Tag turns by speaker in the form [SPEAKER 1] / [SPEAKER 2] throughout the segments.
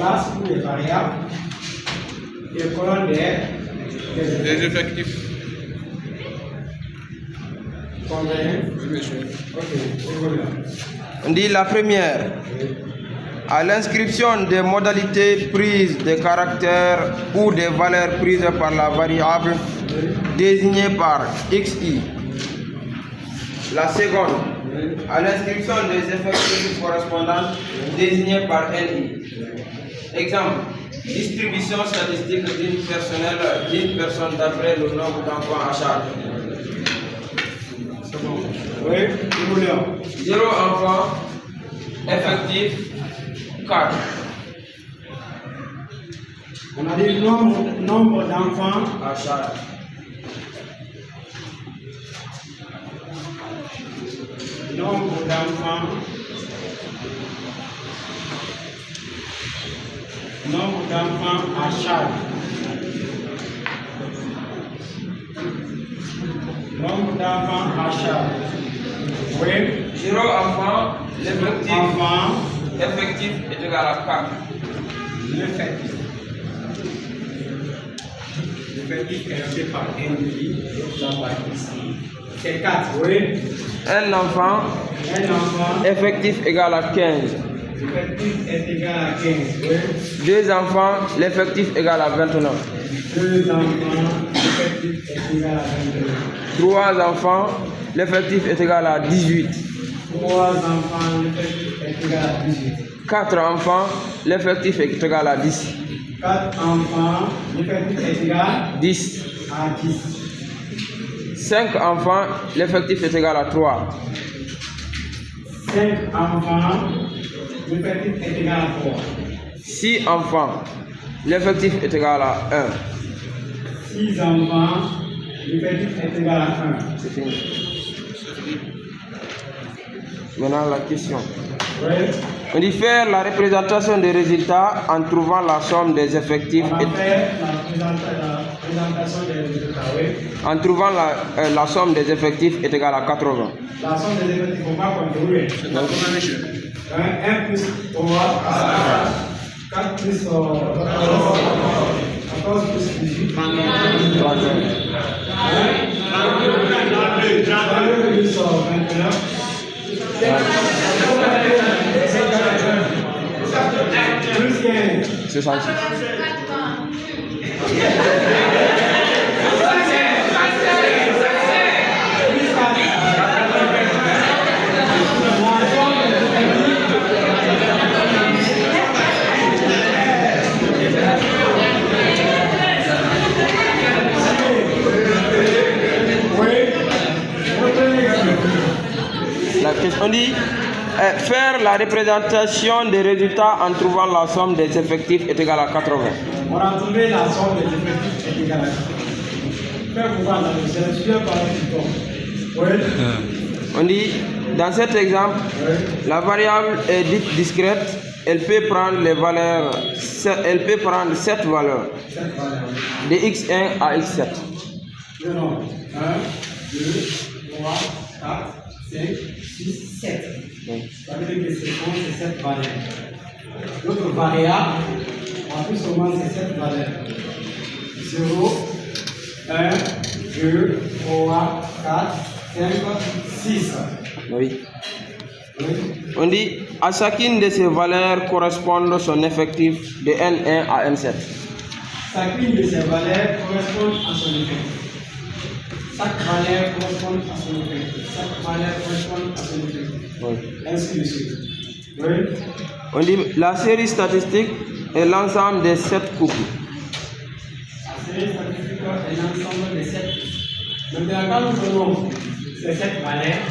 [SPEAKER 1] espaces pour les variables et le colonne des
[SPEAKER 2] effectifs.
[SPEAKER 1] Combien?
[SPEAKER 2] Oui, monsieur.
[SPEAKER 1] Ok, voilà.
[SPEAKER 3] On dit la première. À l'inscription des modalités prises des caractères ou des valeurs prises par la variable désignée par xi. La seconde. À l'inscription des effectifs correspondants désignés par ni. Exemple. Distribution statistique d'une personne d'après le nombre d'enfants à charge.
[SPEAKER 1] Oui, numéro
[SPEAKER 3] 0 enfants, effectif 4.
[SPEAKER 1] On a dit nombre d'enfants
[SPEAKER 3] À charge.
[SPEAKER 1] Nombre d'enfants à charge. Nombre d'enfants à charge. Oui.
[SPEAKER 3] 0 enfants, l'effectif
[SPEAKER 1] Enfants.
[SPEAKER 3] effectif est égal à 4.
[SPEAKER 1] L'effectif. L'effectif est noté par NI, là-bas ici. C'est 4, oui.
[SPEAKER 3] Un enfant, effectif égal à 15.
[SPEAKER 1] L'effectif est égal à 15, oui.
[SPEAKER 3] 2 enfants, l'effectif égal à 29.
[SPEAKER 1] 2 enfants, l'effectif est égal à 22.
[SPEAKER 3] 3 enfants, l'effectif est égal à 18.
[SPEAKER 1] 3 enfants, l'effectif est égal à 18.
[SPEAKER 3] 4 enfants, l'effectif est égal à 10.
[SPEAKER 1] 4 enfants, l'effectif est égal à
[SPEAKER 3] 10.
[SPEAKER 1] 10.
[SPEAKER 3] 5 enfants, l'effectif est égal à 3.
[SPEAKER 1] 5 enfants, l'effectif est égal à 3.
[SPEAKER 3] 6 enfants, l'effectif est égal à 1.
[SPEAKER 1] 6 enfants, l'effectif est égal à 1.
[SPEAKER 3] C'est fini. Maintenant la question.
[SPEAKER 1] Oui.
[SPEAKER 3] On dit faire la représentation des résultats en trouvant la somme des effectifs.
[SPEAKER 1] On va faire la présentation des résultats, oui.
[SPEAKER 3] En trouvant la somme des effectifs est égale à 80.
[SPEAKER 1] La somme des effectifs, il ne faut pas contrôler.
[SPEAKER 2] C'est pas comment, monsieur?
[SPEAKER 1] 1 plus 3, 4 plus 14 plus 18, 32 plus 29, plus 15.
[SPEAKER 3] C'est ça. La question dit faire la représentation des résultats en trouvant la somme des effectifs est égale à 80.
[SPEAKER 1] On a trouvé la somme des effectifs est égale à 80. Faire pouvoir dans le sélectionner par le bouton. Oui.
[SPEAKER 3] On dit, dans cet exemple, la variable est dite discrète, elle peut prendre les valeurs, elle peut prendre 7 valeurs, de x1 à x7.
[SPEAKER 1] Le nombre 1, 2, 3, 4, 5, 6, 7. Ça veut dire que c'est 7 valeurs. L'autre variable, en plus seulement c'est 7 valeurs. 0, 1, 2, 3, 4, 5, 6.
[SPEAKER 3] Oui. On dit, à chacune de ces valeurs correspond son effectif de N1 à N7.
[SPEAKER 1] Chacune de ces valeurs correspond à son effectif. Chaque valeur correspond à son effectif. Chaque valeur correspond à son effectif.
[SPEAKER 3] Oui.
[SPEAKER 1] Ainsi de suite. Oui.
[SPEAKER 3] On dit, la série statistique est l'ensemble des 7 couples.
[SPEAKER 1] La série statistique est l'ensemble des 7 couples. Maintenant, quand nous prenons ces 7 valeurs,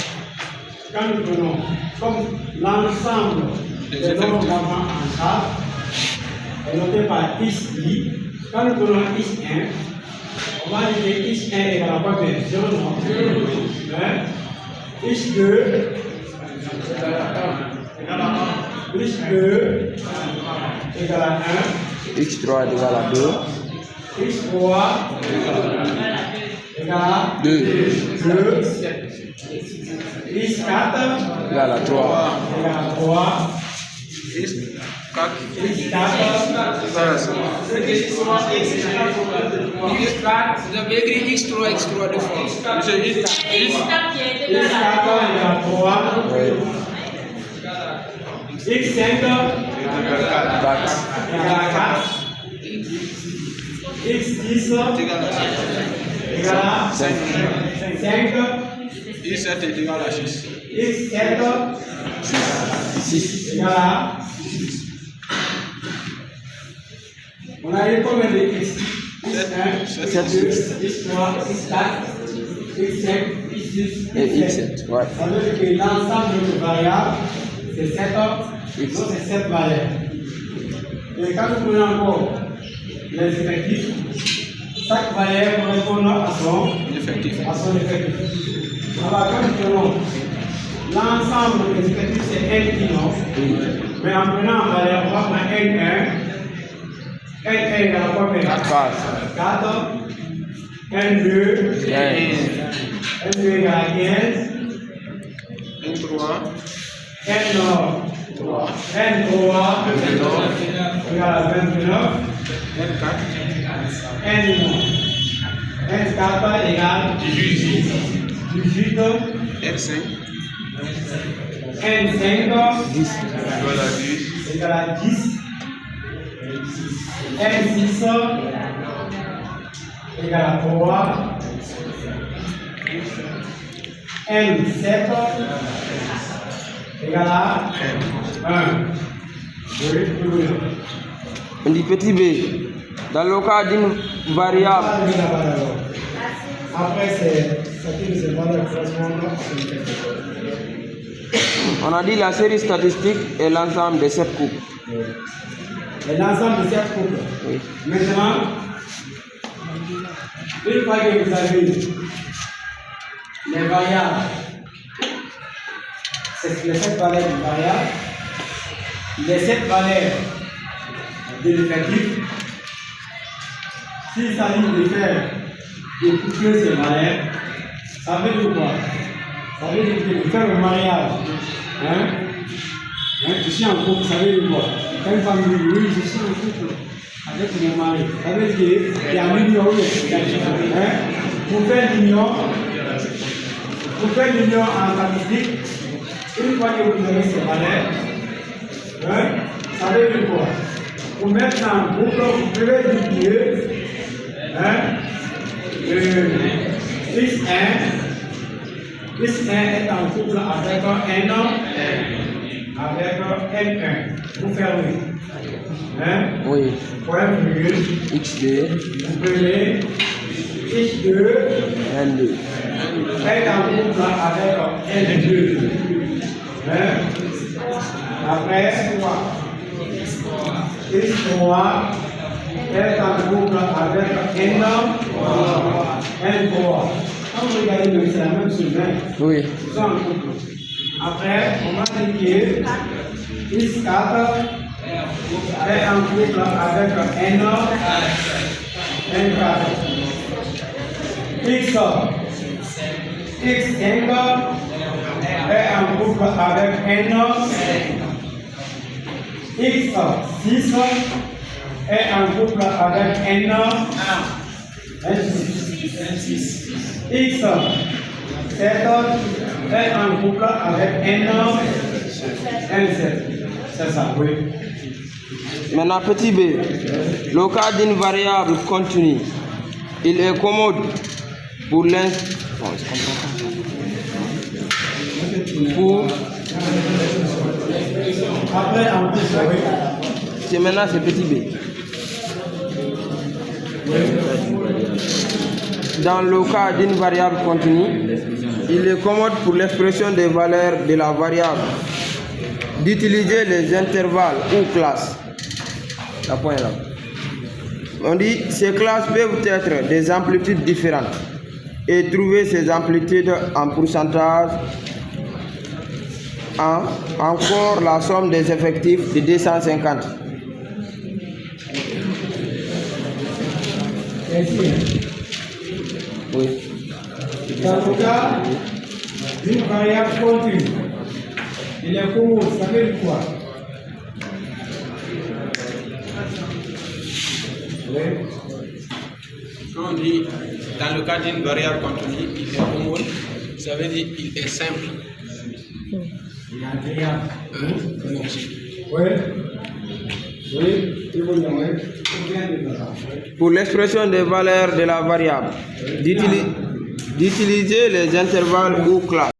[SPEAKER 1] quand nous prenons comme l'ensemble des nombres d'enfants en charge est noté par XI, quand nous prenons X1, on va dire que X1 égale à quoi? 0, non? X2 X2 égale à 1.
[SPEAKER 3] X3 est égal à 2.
[SPEAKER 1] X3 égale à
[SPEAKER 3] 2.
[SPEAKER 1] 2. X4
[SPEAKER 3] Égal à 3.
[SPEAKER 1] égale à 3.
[SPEAKER 2] Vous avez écrit X3 de force.
[SPEAKER 1] X4 égale 3. X5 égale 4. X10 égale à 5.
[SPEAKER 2] X7 est égal à 6.
[SPEAKER 1] X7 égale à 6. On a eu combien de X? X1, X2, X3, X4, X5, X6,
[SPEAKER 3] Et
[SPEAKER 1] X7.
[SPEAKER 3] X7, ouais.
[SPEAKER 1] Ça veut dire que l'ensemble de variables, c'est 7, donc c'est 7 valeurs. Et quand nous prenons encore les effectifs, chaque valeur correspond à son effectif. Alors quand nous prenons l'ensemble des effectifs, c'est N non. Mais en prenant en valeur, on va prendre N1. N1 égale à combien? 4. N2 égale à 15.
[SPEAKER 2] N3
[SPEAKER 1] égale à 29. N4 égale 18.
[SPEAKER 2] N5
[SPEAKER 1] égale à 10. N6 égale à 3. N7 égale à 1.
[SPEAKER 3] On dit petit b. Dans le cas d'une variable,
[SPEAKER 1] après, c'est valeurs correspondant.
[SPEAKER 3] on a dit la série statistique est l'ensemble de cette coupe.
[SPEAKER 1] Et l'ensemble de cette coupe.
[SPEAKER 3] Oui.
[SPEAKER 1] Maintenant, une fois que vous avez les variables, c'est les 7 valeurs du variable, les 7 valeurs de l'effectif. S'il s'agit de faire de coupler ces valeurs, ça veut dire quoi? Ça veut dire que de faire le mariage. Je suis en couple, ça veut dire quoi? Quand une femme dit oui, je suis en couple avec mon mari, ça veut dire qu'il y a l'union. Pour faire l'union en statistique, une fois que vous avez ces valeurs, ça veut dire quoi? Pour mettre en couple, vous pouvez diviser X1 est en couple avec un homme, avec N1. Vous fermez.
[SPEAKER 3] Oui.
[SPEAKER 1] Point virgule.
[SPEAKER 3] XD,
[SPEAKER 1] Vous prenez X2
[SPEAKER 3] N2.
[SPEAKER 1] est en couple avec N2. Après, X3 est en couple avec un homme, N3. Quand vous regardez le c'est la même chose.
[SPEAKER 3] Oui.
[SPEAKER 1] Ils sont en couple. Après, on va dire que X4 est en couple avec un homme, N4. X5 est en couple avec un homme. X6 est en couple avec un homme. X7 est en couple avec un homme. N7. C'est ça, oui.
[SPEAKER 3] Maintenant, petit b. Le cas d'une variable continue, il est commode pour
[SPEAKER 1] Après, en plus, oui.
[SPEAKER 3] C'est maintenant c'est petit b. Dans le cas d'une variable continue, il est commode pour l'expression des valeurs de la variable d'utiliser les intervalles ou classes. La point est là. On dit ces classes peuvent être des amplitudes différentes et trouver ces amplitudes en pourcentage en encore la somme des effectifs de 250. Oui.
[SPEAKER 1] Dans le cas d'une variable continue, il est commode, ça veut dire quoi? Oui.
[SPEAKER 2] Quand on dit dans le cas d'une variable contenue, il est commode, ça veut dire qu'il est simple.
[SPEAKER 1] Il est agréable.
[SPEAKER 2] Merci.
[SPEAKER 1] Oui. Oui.
[SPEAKER 3] Pour l'expression des valeurs de la variable, d'utiliser les intervalles ou classes.